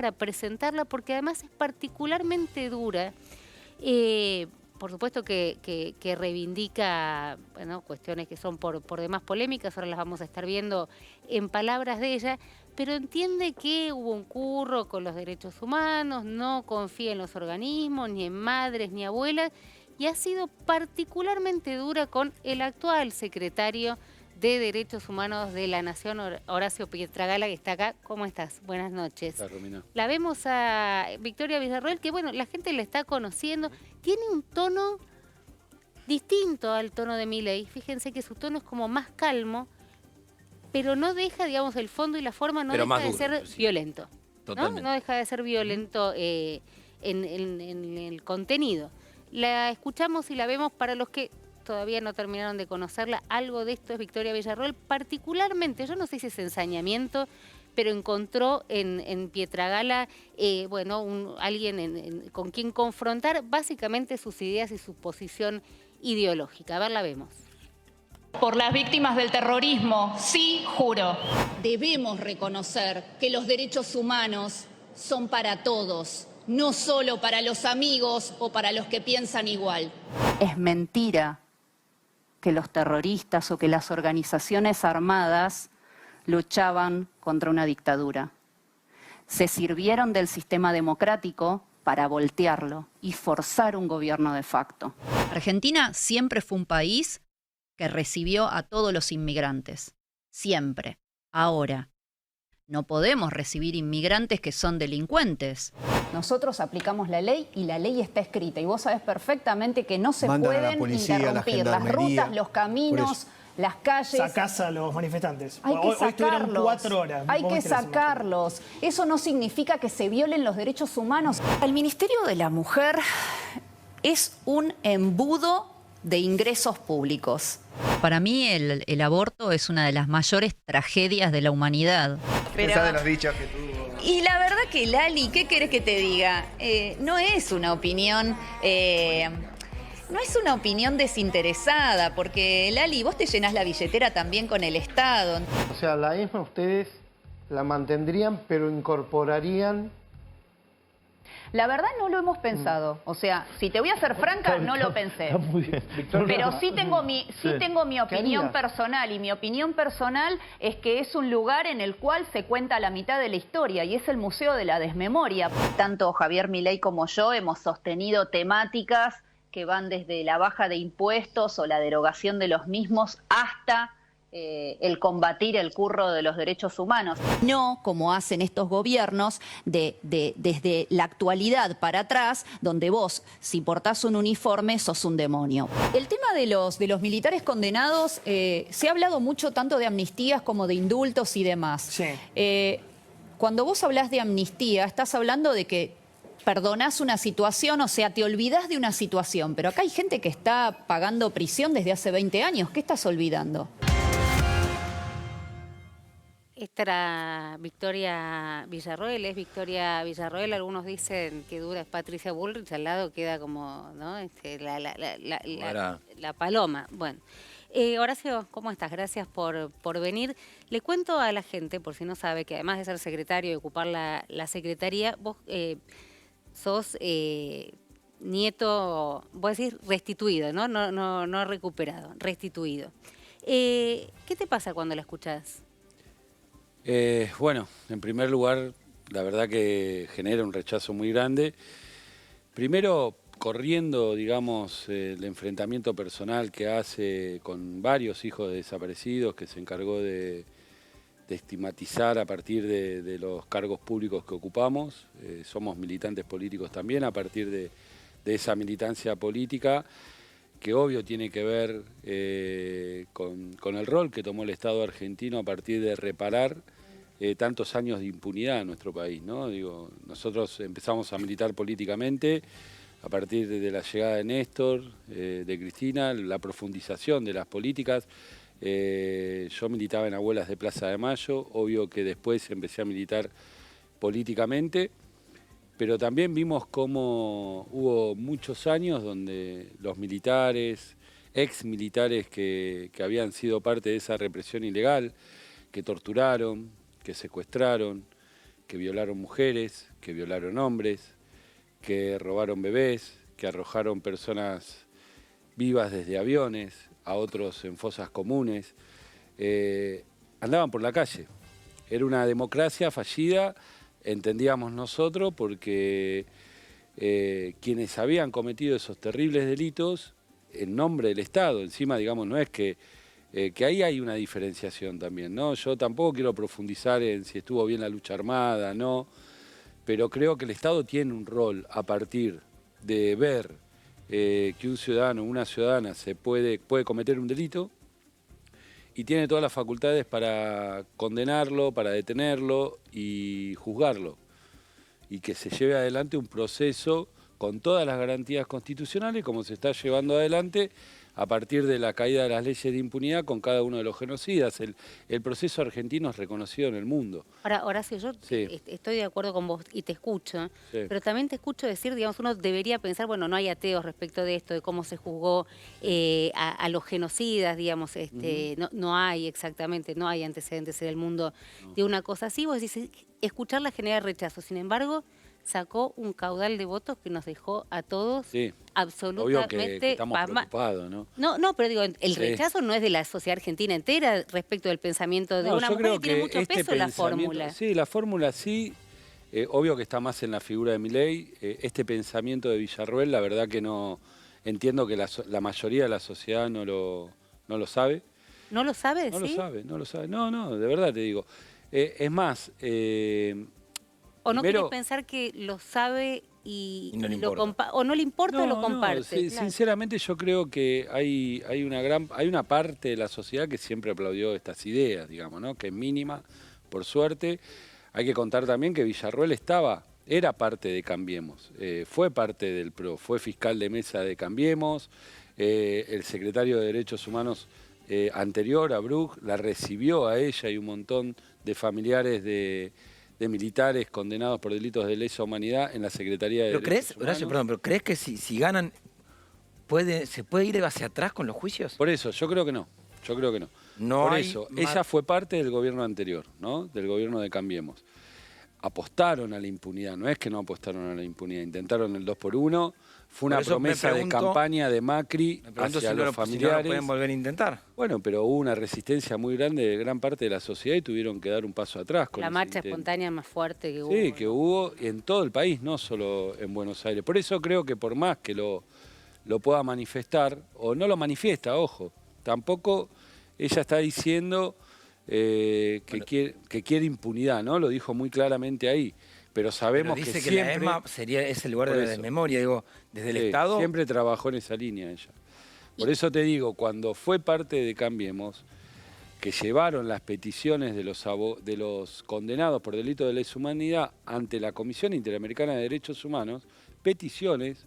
para presentarla porque además es particularmente dura. Por supuesto que reivindica, bueno, cuestiones que son por demás polémicas, ahora las vamos a estar viendo en palabras de ella, pero entiende que hubo un curro con los derechos humanos, no confía en los organismos, ni en madres, ni abuelas, y ha sido particularmente dura con el actual secretario de Derechos Humanos de la Nación, Horacio Pietragala, que está acá. ¿Cómo estás? Buenas noches. Hola, Romina. La vemos a Victoria Villarroel, que bueno, la gente la está conociendo. Tiene un tono distinto al tono de Milei. Fíjense que su tono es como más calmo, pero no deja, digamos, el fondo y la forma no Pero deja más de duro, ser sí. violento. Totalmente. No deja de ser violento en el contenido. La escuchamos y la vemos para los que todavía no terminaron de conocerla. Algo de esto es Victoria Villarroel, particularmente, yo no sé si es ensañamiento, pero encontró en Pietragala, bueno, alguien con quien confrontar básicamente sus ideas y su posición ideológica. A ver, la vemos. Por las víctimas del terrorismo, sí, juro. Debemos reconocer que los derechos humanos son para todos, no solo para los amigos o para los que piensan igual. Es mentira que los terroristas o que las organizaciones armadas luchaban contra una dictadura. Se sirvieron del sistema democrático para voltearlo y forzar un gobierno de facto. Argentina siempre fue un país que recibió a todos los inmigrantes. Siempre. Ahora, no podemos recibir inmigrantes que son delincuentes. Nosotros aplicamos la ley y la ley está escrita. Y vos sabés perfectamente que no se pueden interrumpir las rutas, los caminos, las calles. Sacás a los manifestantes. Hay que Hoy estuvieron sacarlos. 4 horas. Hay que sacarlos. Eso no significa que se violen los derechos humanos. El Ministerio de la Mujer es un embudo de ingresos públicos. Para mí el aborto es una de las mayores tragedias de la humanidad. Esa de los dichos que tuvo. Y la verdad que Lali, ¿qué querés que te diga? No es una opinión... No es una opinión desinteresada, porque Lali, vos te llenás la billetera también con el Estado. O sea, la ESMA ustedes la mantendrían, pero incorporarían... La verdad no lo hemos pensado. O sea, si te voy a ser franca, no lo pensé. Está muy bien. Pero sí tengo mi opinión harías? personal. Y mi opinión personal es que es un lugar en el cual se cuenta la mitad de la historia. Y es el Museo de la Desmemoria. Tanto Javier Milei como yo hemos sostenido temáticas que van desde la baja de impuestos o la derogación de los mismos hasta el combatir el curro de los derechos humanos. No como hacen estos gobiernos desde la actualidad para atrás, donde vos, si portás un uniforme, sos un demonio. El tema de los militares condenados, se ha hablado mucho tanto de amnistías como de indultos y demás. Sí. Cuando vos hablás de amnistía, estás hablando de que perdonás una situación, o sea, te olvidás de una situación. Pero acá hay gente que está pagando prisión desde hace 20 años. ¿Qué estás olvidando? Esta era Victoria Villarroel, es Victoria Villarroel. Algunos dicen que dura es Patricia Bullrich, al lado queda como, ¿no? La paloma. Bueno, Horacio, ¿cómo estás? Gracias por venir. Le cuento a la gente, por si no sabe, que además de ser secretario y ocupar la secretaría, vos sos nieto, voy a decir restituido, ¿no? No recuperado, restituido. ¿Qué te pasa cuando la escuchás? Bueno, en primer lugar, la verdad que genera un rechazo muy grande. Primero, corriendo, digamos, el enfrentamiento personal que hace con varios hijos de desaparecidos, que se encargó de estigmatizar a partir de los cargos públicos que ocupamos. Somos militantes políticos también, a partir de esa militancia política, que obvio tiene que ver con el rol que tomó el Estado argentino a partir de reparar tantos años de impunidad en nuestro país, ¿no? Digo, nosotros empezamos a militar políticamente a partir de la llegada de Néstor, de Cristina, la profundización de las políticas. Yo militaba en Abuelas de Plaza de Mayo, obvio que después empecé a militar políticamente, pero también vimos cómo hubo muchos años donde los militares, ex militares que habían sido parte de esa represión ilegal, que torturaron, que secuestraron, que violaron mujeres, que violaron hombres, que robaron bebés, que arrojaron personas vivas desde aviones, a otros en fosas comunes, andaban por la calle. Era una democracia fallida, entendíamos nosotros, porque quienes habían cometido esos terribles delitos en nombre del Estado, encima, digamos, no es que ahí hay una diferenciación también, ¿no? Yo tampoco quiero profundizar en si estuvo bien la lucha armada, no, pero creo que el Estado tiene un rol a partir de ver que un ciudadano o una ciudadana puede cometer un delito y tiene todas las facultades para condenarlo, para detenerlo y juzgarlo. Y que se lleve adelante un proceso con todas las garantías constitucionales, como se está llevando adelante a partir de la caída de las leyes de impunidad con cada uno de los genocidas. El proceso argentino es reconocido en el mundo. Ahora, Horacio, yo estoy de acuerdo con vos y te escucho, pero también te escucho decir, digamos, uno debería pensar, bueno, no hay ateos respecto de esto, de cómo se juzgó a los genocidas, digamos, no hay exactamente, no hay antecedentes en el mundo de una cosa así. Vos decís, escucharla genera rechazo, sin embargo, sacó un caudal de votos que nos dejó a todos absolutamente... Obvio que estamos preocupados, ¿no? No, pero digo, el rechazo no es de la sociedad argentina entera respecto del pensamiento de una mujer, que tiene mucho peso la fórmula. Sí, la fórmula sí, obvio que está más en la figura de Milei. Este pensamiento de Villarruel, la verdad que no... Entiendo que la mayoría de la sociedad no lo sabe. ¿No lo sabe? No lo sabe, no lo sabe. No, de verdad te digo. Es más... ¿O no querés pensar que lo sabe y no le importa? ¿O no le importa o lo comparte? Sí, claro. Sinceramente yo creo que hay una parte de la sociedad que siempre aplaudió estas ideas, digamos, ¿no? Que es mínima, por suerte. Hay que contar también que Villarruel era parte de Cambiemos, fue parte del PRO, fue fiscal de mesa de Cambiemos, el secretario de Derechos Humanos anterior a Bruch la recibió a ella y un montón de familiares de militares condenados por delitos de lesa humanidad en la Secretaría de Derechos Humanos. Horacio, perdón, pero ¿crees que si ganan se puede ir hacia atrás con los juicios? Por eso, yo creo que no. Por eso, ella fue parte del gobierno anterior, ¿no? Del gobierno de Cambiemos. Apostaron a la impunidad, no es que no apostaron a la impunidad, intentaron el 2x1, fue una promesa de campaña de Macri hacia los familiares. Si no lo pueden volver a intentar. Bueno, pero hubo una resistencia muy grande de gran parte de la sociedad y tuvieron que dar un paso atrás. La marcha espontánea más fuerte que hubo. Sí, que hubo en todo el país, no solo en Buenos Aires. Por eso creo que por más que lo pueda manifestar, o no lo manifiesta, ojo, tampoco ella está diciendo que quiere impunidad, ¿no? Lo dijo muy claramente ahí. Pero sabemos dice que siempre... la ESMA es el lugar de la desmemoria, digo, desde el Estado... Siempre trabajó en esa línea ella. Por eso te digo, cuando fue parte de Cambiemos, que llevaron las peticiones de los condenados por delito de lesa humanidad ante la Comisión Interamericana de Derechos Humanos, peticiones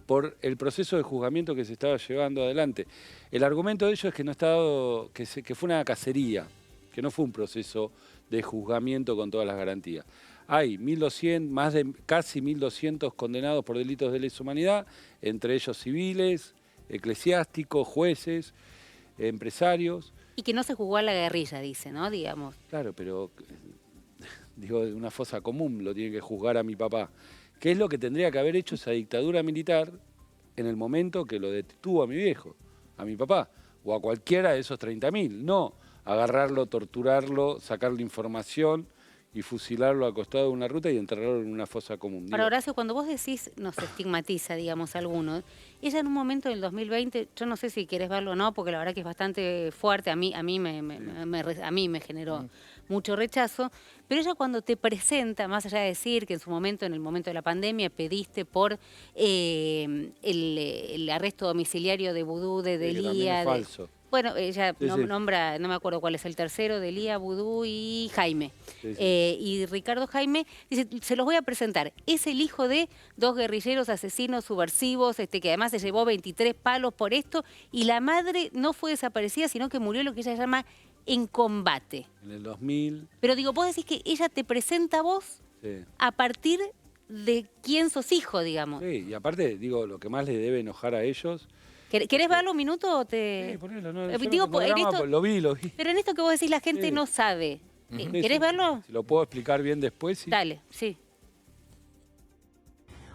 por el proceso de juzgamiento que se estaba llevando adelante. El argumento de ellos es que no está dado, que fue una cacería, que no fue un proceso de juzgamiento con todas las garantías. Hay 1.200, casi 1.200 condenados por delitos de lesa humanidad, entre ellos civiles, eclesiásticos, jueces, empresarios. Y que no se jugó a la guerrilla, dice, ¿no? Digamos. Claro, pero digo, de una fosa común lo tiene que juzgar a mi papá. ¿Qué es lo que tendría que haber hecho esa dictadura militar en el momento que lo detuvo a mi viejo, a mi papá, o a cualquiera de esos 30.000? No agarrarlo, torturarlo, sacarle información y fusilarlo al costado de una ruta y enterrarlo en una fosa común. Para Horacio, cuando vos decís, nos estigmatiza, digamos, algunos, ella en un momento del 2020, yo no sé si querés verlo o no, porque la verdad que es bastante fuerte, a mí me generó mucho rechazo, pero ella cuando te presenta, más allá de decir que en el momento de la pandemia, pediste por el arresto domiciliario de Vudú, de Delía... falso. Bueno, ella nombra, no me acuerdo cuál es el tercero, Delía, Vudú y Jaime. Y Ricardo Jaime dice, se los voy a presentar. Es el hijo de 2 guerrilleros asesinos subversivos, que además se llevó 23 palos por esto, y la madre no fue desaparecida, sino que murió lo que ella llama en combate. En el 2000. Pero digo, vos decís que ella te presenta a vos a partir de quién sos hijo, digamos. Sí, y aparte, digo, lo que más les debe enojar a ellos... ¿Querés verlo un minuto o te...? Sí, ponelo, no, Digo, lo vi. Pero en esto que vos decís, la gente no sabe ¿Querés verlo? Si lo puedo explicar bien después, sí. Dale, sí.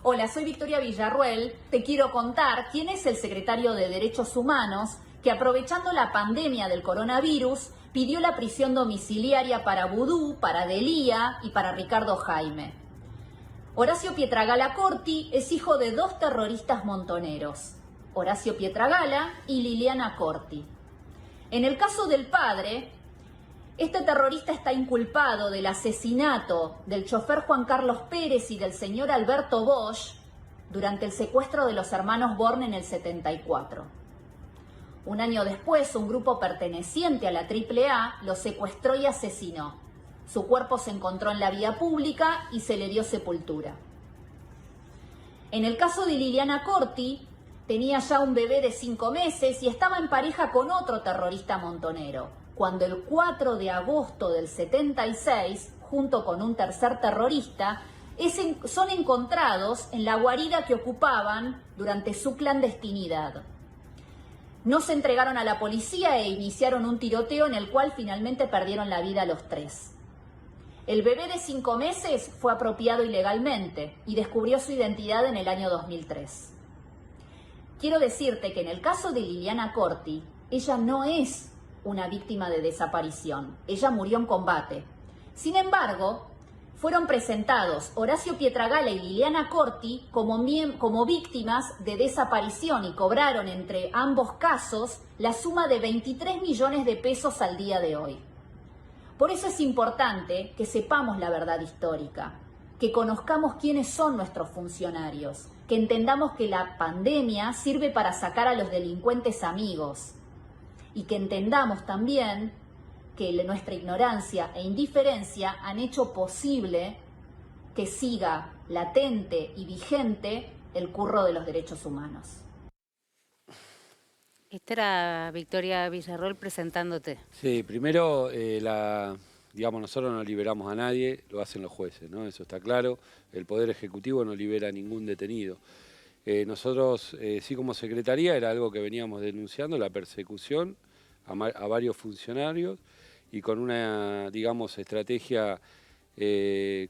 Hola, soy Victoria Villarruel. Te quiero contar quién es el secretario de Derechos Humanos que, aprovechando la pandemia del coronavirus, pidió la prisión domiciliaria para Vudú, para Delía y para Ricardo Jaime. Horacio Pietragala Corti es hijo de 2 terroristas montoneros, Horacio Pietragala y Liliana Corti. En el caso del padre, este terrorista está inculpado del asesinato del chofer Juan Carlos Pérez y del señor Alberto Bosch durante el secuestro de los hermanos Born en el 74. Un año después, un grupo perteneciente a la AAA lo secuestró y asesinó. Su cuerpo se encontró en la vía pública y se le dio sepultura. En el caso de Liliana Corti, tenía ya un bebé de 5 meses y estaba en pareja con otro terrorista montonero, cuando el 4 de agosto del 76, junto con un tercer terrorista, son encontrados en la guarida que ocupaban durante su clandestinidad. No se entregaron a la policía e iniciaron un tiroteo en el cual finalmente perdieron la vida los 3. El bebé de 5 meses fue apropiado ilegalmente y descubrió su identidad en el año 2003. Quiero decirte que en el caso de Liliana Corti, ella no es una víctima de desaparición. Ella murió en combate. Sin embargo, fueron presentados Horacio Pietragala y Liliana Corti como víctimas de desaparición y cobraron entre ambos casos la suma de 23 millones de pesos al día de hoy. Por eso es importante que sepamos la verdad histórica, que conozcamos quiénes son nuestros funcionarios, que entendamos que la pandemia sirve para sacar a los delincuentes amigos y que entendamos también que nuestra ignorancia e indiferencia han hecho posible que siga latente y vigente el curro de los derechos humanos. Esta era Victoria Villarruel presentándote. Sí, primero, digamos, nosotros no liberamos a nadie, lo hacen los jueces, ¿no? Eso está claro. El Poder Ejecutivo no libera a ningún detenido. Nosotros, sí como Secretaría, era algo que veníamos denunciando, la persecución a varios funcionarios y con una, digamos, estrategia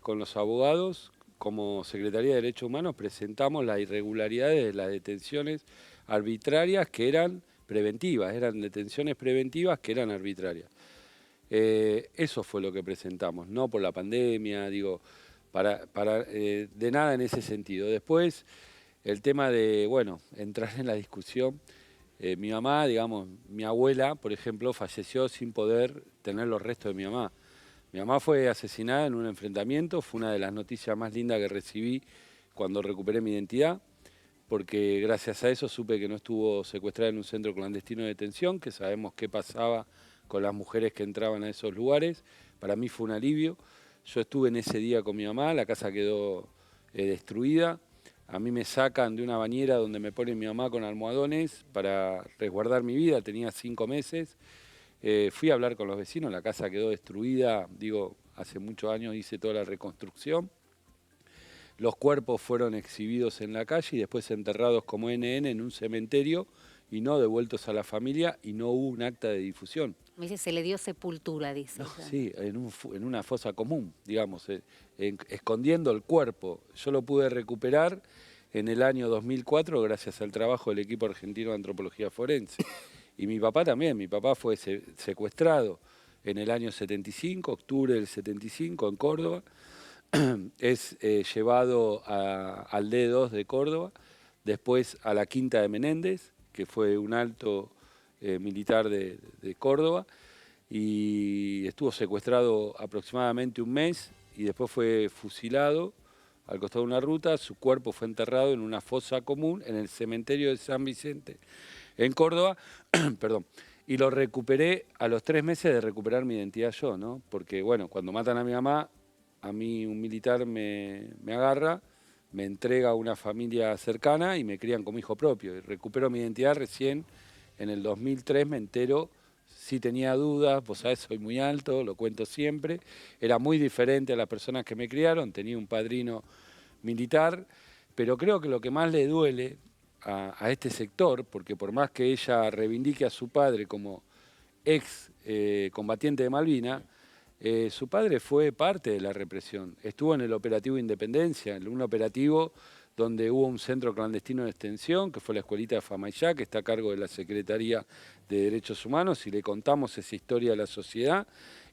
con los abogados, como Secretaría de Derechos Humanos presentamos las irregularidades de las detenciones arbitrarias que eran preventivas, eran detenciones preventivas que eran arbitrarias. Eso fue lo que presentamos, no por la pandemia, digo, de nada en ese sentido. Después, el tema de, bueno, entrar en la discusión. Mi mamá, digamos, mi abuela, por ejemplo, falleció sin poder tener los restos de mi mamá. Mi mamá fue asesinada en un enfrentamiento, fue una de las noticias más lindas que recibí cuando recuperé mi identidad, porque gracias a eso supe que no estuvo secuestrada en un centro clandestino de detención, que sabemos qué pasaba con las mujeres que entraban a esos lugares. Para mí fue un alivio. Yo estuve en ese día con mi mamá, la casa quedó destruida. A mí me sacan de una bañera donde me pone mi mamá con almohadones para resguardar mi vida, tenía 5 meses. Fui a hablar con los vecinos, la casa quedó destruida, digo, hace muchos años hice toda la reconstrucción. Los cuerpos fueron exhibidos en la calle y después enterrados como NN en un cementerio y no devueltos a la familia y no hubo un acta de difusión. Me dice, se le dio sepultura, dice. No, sí, en una fosa común, digamos, escondiendo el cuerpo. Yo lo pude recuperar en el año 2004 gracias al trabajo del equipo argentino de antropología forense. Y mi papá también, mi papá fue secuestrado en el año 75, octubre del 75 en Córdoba. Es llevado al D2 de Córdoba, después a la Quinta de Menéndez, que fue un alto militar de Córdoba, y estuvo secuestrado aproximadamente un mes y después fue fusilado al costado de una ruta. Su cuerpo fue enterrado en una fosa común en el cementerio de San Vicente, en Córdoba, perdón, y lo recuperé a los 3 meses de recuperar mi identidad yo, ¿no? Porque, bueno, cuando matan a mi mamá, a mí un militar me agarra, me entrega a una familia cercana y me crían como hijo propio. Y recupero mi identidad recién en el 2003, me entero, sí tenía dudas, vos sabés, soy muy alto, lo cuento siempre, era muy diferente a las personas que me criaron, tenía un padrino militar, pero creo que lo que más le duele a este sector, porque por más que ella reivindique a su padre como ex combatiente de Malvinas, Su padre fue parte de la represión. Estuvo en el operativo Independencia, en un operativo donde hubo un centro clandestino de extensión, que fue la escuelita de Famayá, que está a cargo de la Secretaría de Derechos Humanos, y le contamos esa historia a la sociedad.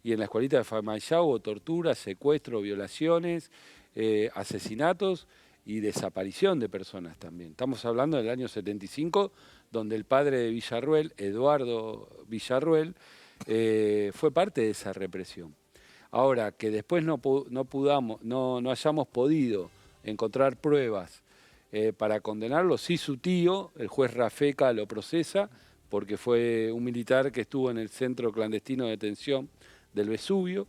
Y en la escuelita de Famayá hubo torturas, secuestros, violaciones, asesinatos y desaparición de personas también. Estamos hablando del año 75, donde el padre de Villarruel, Eduardo Villarruel, fue parte de esa represión. Ahora, que después no hayamos podido encontrar pruebas para condenarlo, sí su tío, el juez Rafeca, lo procesa, porque fue un militar que estuvo en el centro clandestino de detención del Vesubio,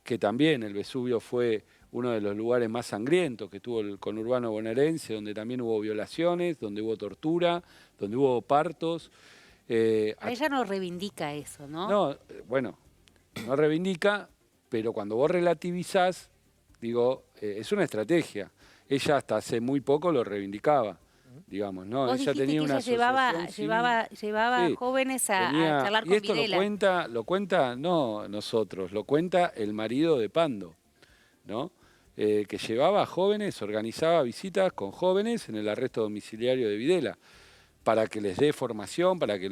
que también el Vesubio fue uno de los lugares más sangrientos que tuvo el conurbano bonaerense, donde también hubo violaciones, donde hubo tortura, donde hubo partos. Ella no reivindica eso, ¿no? No, bueno, no reivindica, pero cuando vos relativizás, digo, es una estrategia. Ella hasta hace muy poco lo reivindicaba, digamos, ¿no? Vos ella tenía que una llevaba sí, jóvenes a charlar y con esto Videla. lo cuenta no nosotros, lo cuenta el marido de Pando, ¿no? Que llevaba a jóvenes, organizaba visitas con jóvenes en el arresto domiciliario de Videla, para que les dé formación, para que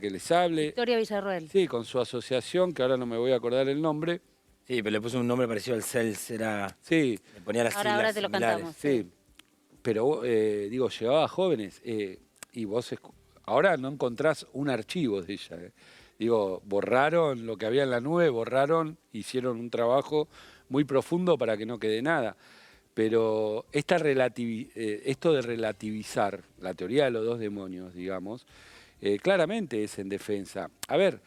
les hable. Victoria Villarruel. Sí, con su asociación, que ahora no me voy a acordar el nombre. Sí, pero le puso un nombre parecido al CELS, Sí. Le ponía las siglas Ahora te lo similares. cantamos. Sí, pero digo, llevaba a jóvenes y vos ahora no encontrás un archivo de ella. Digo, borraron lo que había en la nube, hicieron un trabajo muy profundo para que no quede nada. Pero esto de relativizar la teoría de los dos demonios, digamos, claramente es en defensa. A ver,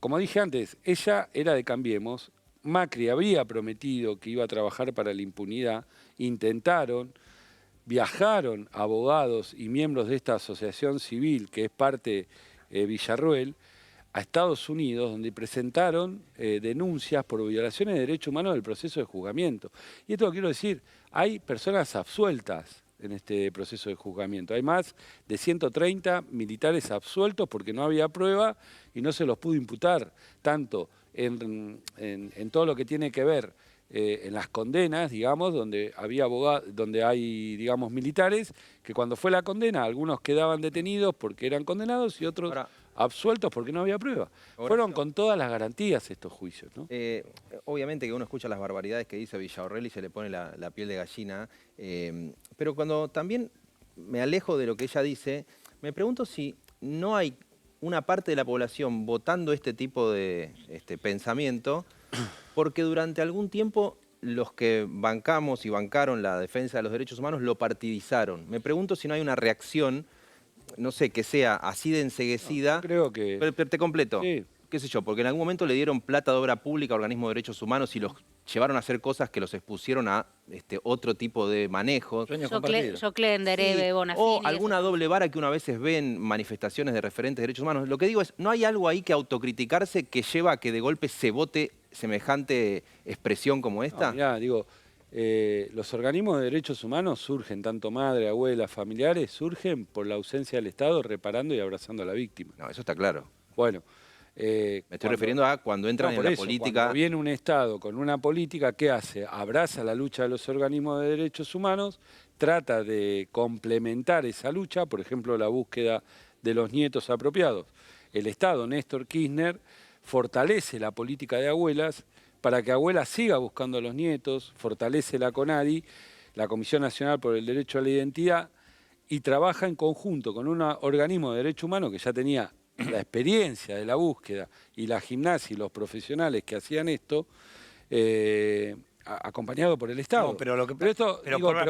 como dije antes, ella era de Cambiemos, Macri había prometido que iba a trabajar para la impunidad, intentaron, viajaron abogados y miembros de esta asociación civil, que es parte Villarruel, a Estados Unidos, donde presentaron denuncias por violaciones de derechos humanos del proceso de juzgamiento. Y esto lo quiero decir, hay personas absueltas en este proceso de juzgamiento. Hay más de 130 militares absueltos porque no había prueba y no se los pudo imputar, tanto en todo lo que tiene que ver en las condenas, digamos, donde hay, digamos, militares, que cuando fue la condena, algunos quedaban detenidos porque eran condenados y otros absueltos porque no había prueba. Fueron con todas las garantías estos juicios, ¿no? Obviamente que uno escucha las barbaridades que dice Villarruel y se le pone la piel de gallina, pero cuando también me alejo de lo que ella dice, me pregunto si no hay una parte de la población votando este tipo de pensamiento, porque durante algún tiempo los que bancamos y bancaron la defensa de los derechos humanos lo partidizaron. Me pregunto si no hay una reacción, no sé, que sea así de enceguecida. No, creo que... Pero te completo. Sí. Qué sé yo, porque en algún momento le dieron plata de obra pública a organismos de derechos humanos y los llevaron a hacer cosas que los expusieron a otro tipo de manejos. Joclender, Eve, Bonafini. O alguna doble vara que una veces ve en manifestaciones de referentes de derechos humanos. Lo que digo es, ¿no hay algo ahí que autocriticarse que lleva a que de golpe se vote semejante expresión como esta? No, mirá, digo, los organismos de derechos humanos surgen, tanto madre, abuela, familiares, surgen por la ausencia del Estado reparando y abrazando a la víctima. No, eso está claro. Bueno. Me estoy refiriendo a cuando entran en la política. Cuando viene un Estado con una política, ¿qué hace? Abraza la lucha de los organismos de derechos humanos, trata de complementar esa lucha, por ejemplo, la búsqueda de los nietos apropiados. El Estado, Néstor Kirchner, fortalece la política de abuelas para que abuelas siga buscando a los nietos, fortalece la CONADI, la Comisión Nacional por el Derecho a la Identidad, y trabaja en conjunto con un organismo de derechos humanos que ya tenía la experiencia de la búsqueda y la gimnasia y los profesionales que hacían esto, acompañado por el Estado. No, pero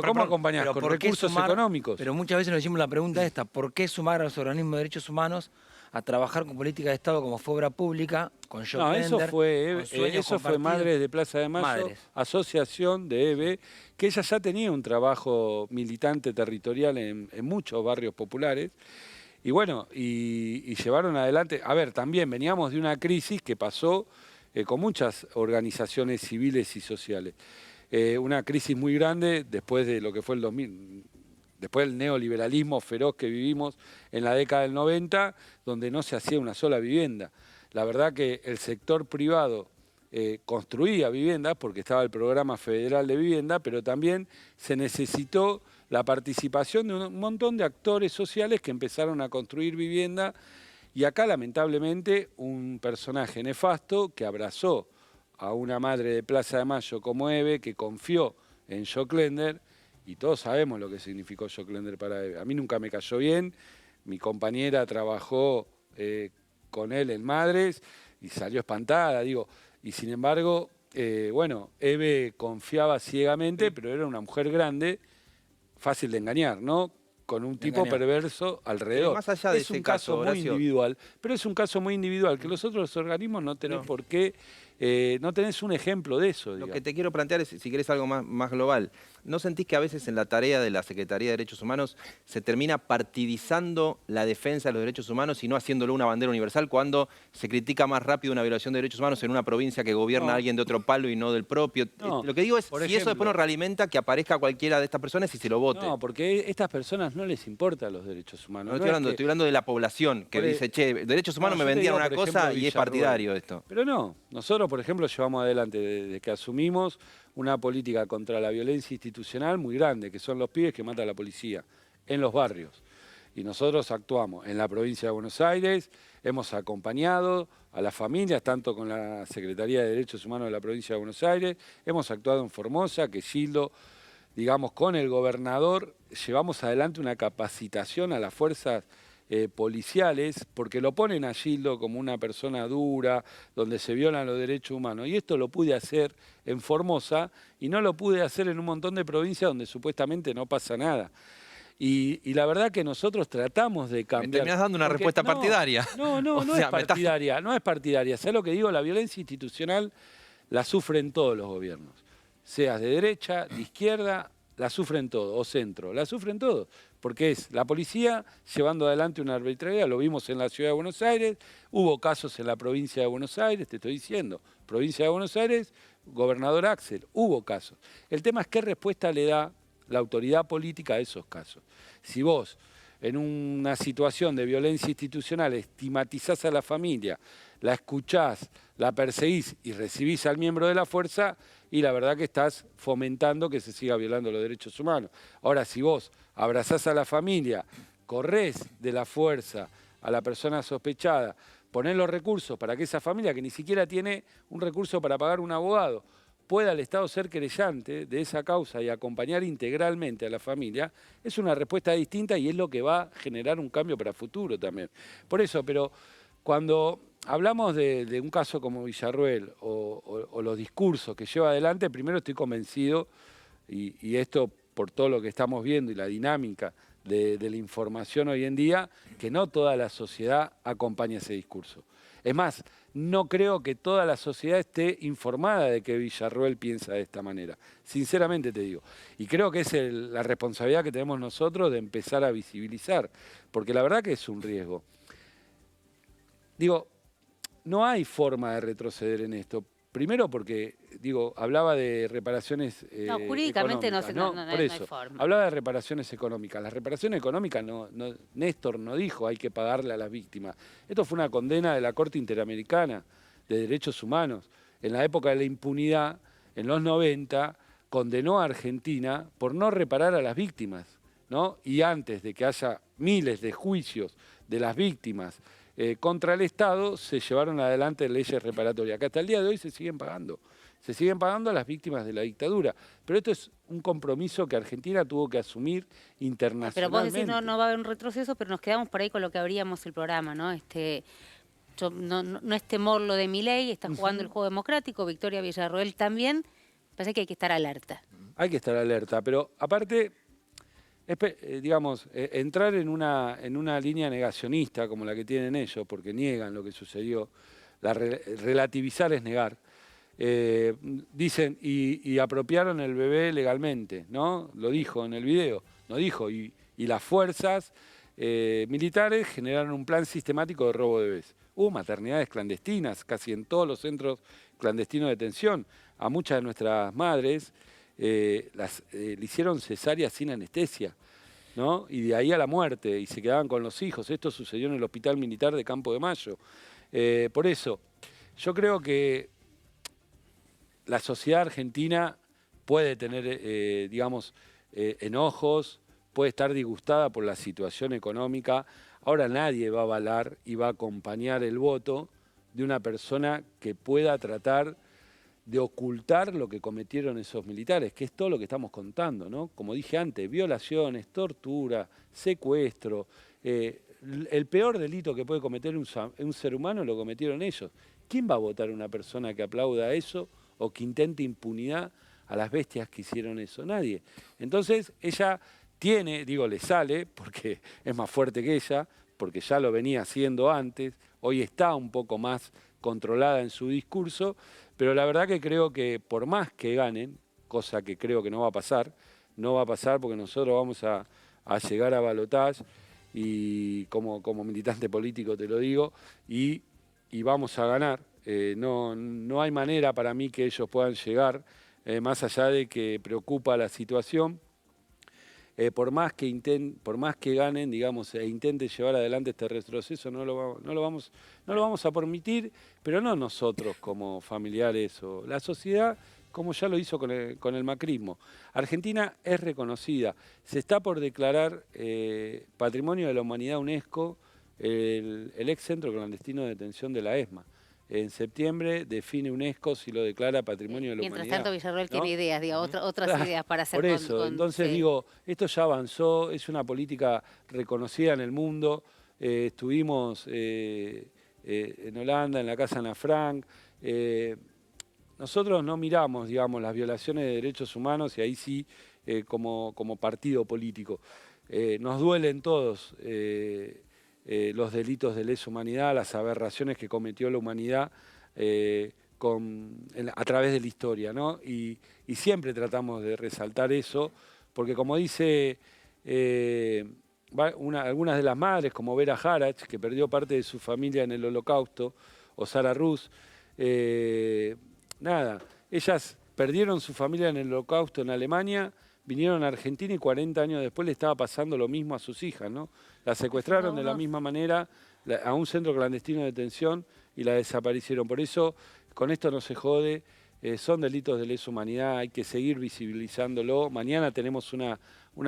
¿cómo acompañás? ¿Con recursos económicos? Pero muchas veces nos decimos la pregunta esta, ¿por qué sumar a los organismos de derechos humanos a trabajar con política de Estado como fue obra pública, con Joclender? No, eso fue Madres de Plaza de Mayo, asociación de EVE, que ella ya tenía un trabajo militante territorial en muchos barrios populares. Y bueno, y llevaron adelante, a ver, también veníamos de una crisis que pasó con muchas organizaciones civiles y sociales. Una crisis muy grande después de lo que fue el 2000, después del neoliberalismo feroz que vivimos en la década del 90, donde no se hacía una sola vivienda. La verdad que el sector privado construía viviendas, porque estaba el programa federal de vivienda, pero también se necesitó la participación de un montón de actores sociales que empezaron a construir vivienda. Y acá, lamentablemente, un personaje nefasto que abrazó a una madre de Plaza de Mayo como Eve, que confió en Joclender, y todos sabemos lo que significó Joclender para Eve. A mí nunca me cayó bien, mi compañera trabajó con él en Madres y salió espantada, digo, y sin embargo, bueno, Eve confiaba ciegamente, pero era una mujer grande, fácil de engañar, ¿no? Con un tipo perverso alrededor. Pero más allá de es ese un caso muy Horacio, individual, pero es un caso muy individual, que los otros organismos no tenés por qué, no tenés un ejemplo de eso. Lo que te quiero plantear es, si querés algo más global, ¿no sentís que a veces en la tarea de la Secretaría de Derechos Humanos se termina partidizando la defensa de los derechos humanos y no haciéndolo una bandera universal cuando se critica más rápido una violación de derechos humanos en una provincia que gobierna alguien de otro palo y no del propio? Lo que digo es, si eso después no realimenta que aparezca cualquiera de estas personas y se lo vote. No, porque a estas personas no les importan los derechos humanos. No estoy hablando de la población que dice, che, derechos humanos me vendían una cosa y es partidario esto. Pero no, nosotros, por ejemplo, llevamos adelante desde que asumimos una política contra la violencia institucional muy grande, que son los pibes que mata la policía en los barrios. Y nosotros actuamos en la provincia de Buenos Aires, hemos acompañado a las familias, tanto con la Secretaría de Derechos Humanos de la provincia de Buenos Aires, hemos actuado en Formosa, que Gildo, digamos, con el gobernador, llevamos adelante una capacitación a las fuerzas policiales, porque lo ponen a Gildo como una persona dura, donde se violan los derechos humanos. Y esto lo pude hacer en Formosa y no lo pude hacer en un montón de provincias donde supuestamente no pasa nada. Y la verdad que nosotros tratamos de cambiar. Me terminás dando una respuesta partidaria. No es partidaria, no es partidaria. ¿Sabes lo que digo? La violencia institucional la sufren todos los gobiernos. Seas de derecha, de izquierda, la sufren todos, o centro, la sufren todos. Porque es la policía llevando adelante una arbitrariedad, lo vimos en la ciudad de Buenos Aires, hubo casos en la provincia de Buenos Aires, te estoy diciendo, provincia de Buenos Aires, gobernador Axel, hubo casos. El tema es qué respuesta le da la autoridad política a esos casos. Si vos, en una situación de violencia institucional, estigmatizás a la familia, la escuchás, la perseguís y recibís al miembro de la fuerza, y la verdad que estás fomentando que se siga violando los derechos humanos. Ahora, si vos abrazás a la familia, corrés de la fuerza a la persona sospechada, ponés los recursos para que esa familia, que ni siquiera tiene un recurso para pagar un abogado, pueda el Estado ser querellante de esa causa y acompañar integralmente a la familia, es una respuesta distinta y es lo que va a generar un cambio para el futuro también. Por eso, pero cuando hablamos de un caso como Villarruel o los discursos que lleva adelante, primero estoy convencido, y esto por todo lo que estamos viendo y la dinámica de la información hoy en día, que no toda la sociedad acompaña ese discurso. Es más, no creo que toda la sociedad esté informada de que Villarruel piensa de esta manera. Sinceramente te digo. Y creo que es la responsabilidad que tenemos nosotros de empezar a visibilizar, porque la verdad que es un riesgo. Digo, no hay forma de retroceder en esto. Primero porque, digo, hablaba de reparaciones no, jurídicamente económicas, no por eso, no hay forma. hablaba de reparaciones económicas. Las reparaciones económicas, Néstor no dijo hay que pagarle a las víctimas. Esto fue una condena de la Corte Interamericana de Derechos Humanos. En la época de la impunidad, en los 90, condenó a Argentina por no reparar a las víctimas, ¿no? Y antes de que haya miles de juicios de las víctimas contra el Estado, se llevaron adelante leyes reparatorias, que hasta el día de hoy se siguen pagando a las víctimas de la dictadura. Pero esto es un compromiso que Argentina tuvo que asumir internacionalmente. Pero vos decís no va a haber un retroceso, pero nos quedamos por ahí con lo que abríamos el programa, ¿no? No es temor lo de Milei, está jugando el juego democrático, Victoria Villarroel también, parece que hay que estar alerta. Hay que estar alerta, pero aparte, digamos, entrar en una línea negacionista como la que tienen ellos, porque niegan lo que sucedió, relativizar es negar. Dicen, y apropiaron el bebé legalmente, ¿no? Lo dijo en el video, no dijo, y las fuerzas militares generaron un plan sistemático de robo de bebés. Hubo maternidades clandestinas, casi en todos los centros clandestinos de detención. A muchas de nuestras madres le hicieron cesárea sin anestesia, ¿no? Y de ahí a la muerte, y se quedaban con los hijos. Esto sucedió en el Hospital Militar de Campo de Mayo. Por eso, yo creo que la sociedad argentina puede tener, digamos, enojos, puede estar disgustada por la situación económica. Ahora nadie va a avalar y va a acompañar el voto de una persona que pueda tratar de ocultar lo que cometieron esos militares, que es todo lo que estamos contando, ¿no? Como dije antes, violaciones, tortura, secuestro. El peor delito que puede cometer un ser humano lo cometieron ellos. ¿Quién va a votar a una persona que aplauda eso o que intente impunidad a las bestias que hicieron eso? Nadie. Entonces ella tiene, digo, le sale, porque es más fuerte que ella, porque ya lo venía haciendo antes, hoy está un poco más controlada en su discurso, pero la verdad que creo que por más que ganen, cosa que creo que no va a pasar porque nosotros vamos a llegar a balotaje, y como militante político te lo digo, y vamos a ganar. No hay manera para mí que ellos puedan llegar, más allá de que preocupa la situación. Por más que ganen, digamos, e intenten llevar adelante este retroceso, no lo vamos a permitir, pero no nosotros como familiares o la sociedad, como ya lo hizo con el macrismo. Argentina es reconocida, se está por declarar Patrimonio de la Humanidad UNESCO el ex centro clandestino de detención de la ESMA. En septiembre define UNESCO si lo declara Patrimonio de la Humanidad. Mientras tanto, Villarroel tiene ideas, digo, otras Claro, ideas para hacer por eso, entonces sí. digo, esto ya avanzó, es una política reconocida en el mundo. Estuvimos en Holanda, en la Casa Ana Frank. Nosotros no miramos, digamos, las violaciones de derechos humanos, y ahí sí, como partido político. Nos duelen todos los delitos de lesa humanidad, las aberraciones que cometió la humanidad a través de la historia, ¿no? Y siempre tratamos de resaltar eso, porque como dice algunas de las madres, como Vera Jarach, que perdió parte de su familia en el Holocausto, o Sara Rus, ellas perdieron su familia en el Holocausto en Alemania, vinieron a Argentina y 40 años después le estaba pasando lo mismo a sus hijas, ¿no? La secuestraron de la misma manera a un centro clandestino de detención y la desaparecieron. Por eso, con esto no se jode, son delitos de lesa humanidad, hay que seguir visibilizándolo. Mañana tenemos una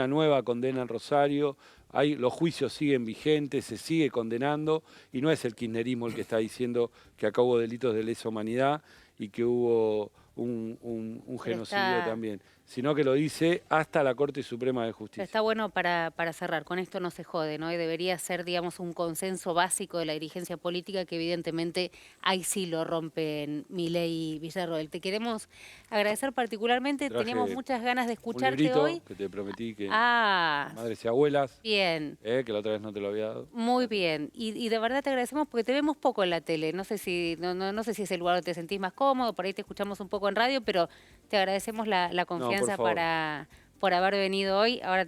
nueva condena en Rosario, los juicios siguen vigentes, se sigue condenando, y no es el kirchnerismo el que está diciendo que acá hubo delitos de lesa humanidad y que hubo un genocidio también, sino que lo dice hasta la Corte Suprema de Justicia. Está bueno para cerrar, con esto no se jode, ¿no? Y debería ser, digamos, un consenso básico de la dirigencia política, que evidentemente ahí sí lo rompen Milei y Villarroel. Te queremos agradecer particularmente, teníamos muchas ganas de escucharte un librito hoy. Que te prometí que Madres y Abuelas. Bien. Que la otra vez no te lo había dado. Muy bien. Y de verdad te agradecemos porque te vemos poco en la tele. No sé si es el lugar donde te sentís más cómodo, por ahí te escuchamos un poco en radio, pero te agradecemos la confianza por haber venido hoy. Ahora